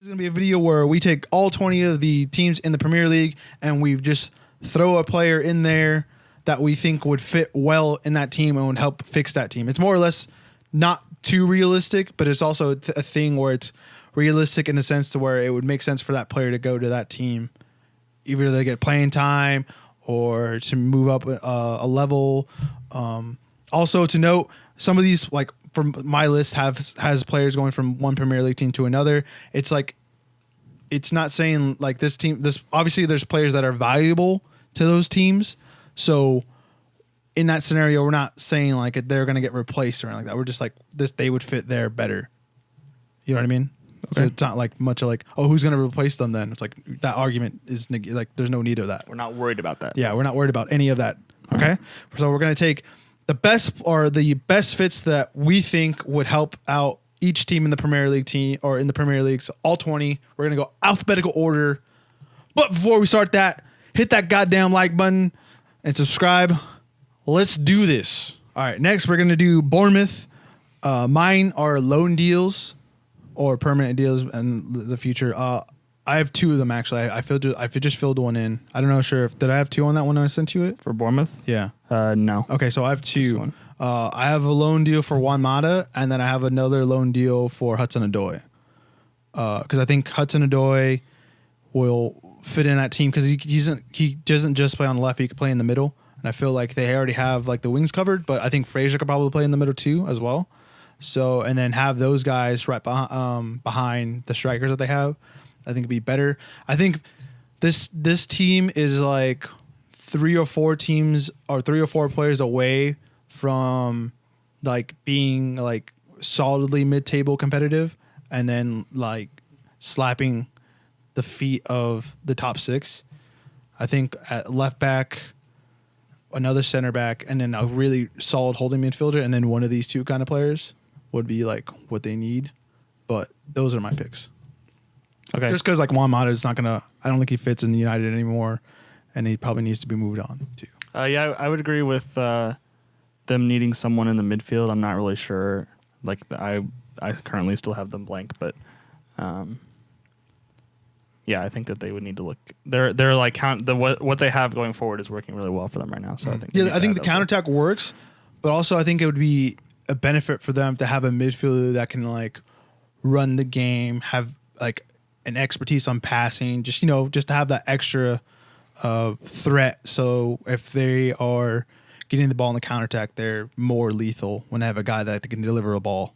This is going to be a video where we take all 20 of the teams in the Premier League and we just throw a player in there that we think would fit well in that team and would help fix that team. It's more or less not too realistic, but it's also a thing where it's realistic in the sense to where it would make sense for that player to go to that team. Either they get playing time or to move up a level. Also to note, some of these, like from my list, has players going from one Premier League team to another. It's like, it's not saying like this team, obviously there's players that are valuable to those teams. So in that scenario, we're not saying like they're going to get replaced or anything like that. We're just like they would fit there better. You know what I mean? Okay. So it's not like much of like, oh, who's going to replace them then? It's like that argument is like, there's no need of that. We're not worried about that. Yeah, we're not worried about any of that. Okay. Right. So we're going to take the best fits that we think would help out each team in the Premier League team or in the Premier League. So all 20. We're going to go alphabetical order. But before we start that, hit that goddamn like button and subscribe. Let's do this. All right. Next, we're going to do Bournemouth. Mine are loan deals or permanent deals in the future. I have two of them actually. I just filled one in. I don't know. Sure. Did I have two on that one when I sent you it? For Bournemouth? Yeah. No. Okay. So I have two. I have a loan deal for Juan Mata, and then I have another loan deal for Hudson-Odoi. Because I think Hudson-Odoi will fit in that team because he doesn't just play on the left. He can play in the middle. And I feel like they already have like the wings covered, but I think Fraser could probably play in the middle too as well. So, and then have those guys right behind the strikers that they have. I think it'd be better. I think this team is like 3 or 4 teams or 3 or 4 players away from like being like solidly mid-table competitive and then like slapping the feet of the top 6. I think at left back, another center back, and then a really solid holding midfielder, and then one of these two kind of players would be like what they need. But those are my picks. Okay. Just because like Juan Mata is not gonna, I don't think he fits in United anymore, and he probably needs to be moved on too. Yeah, I would agree with them needing someone in the midfield. I'm not really sure. Like I currently still have them blank, but yeah, I think that they would need to look. They're like what they have going forward is working really well for them right now. So I think I think the counterattack works, but also I think it would be a benefit for them to have a midfielder that can like run the game, have like an expertise on passing, just to have that extra threat. So if they are getting the ball in the counterattack, they're more lethal when they have a guy that can deliver a ball.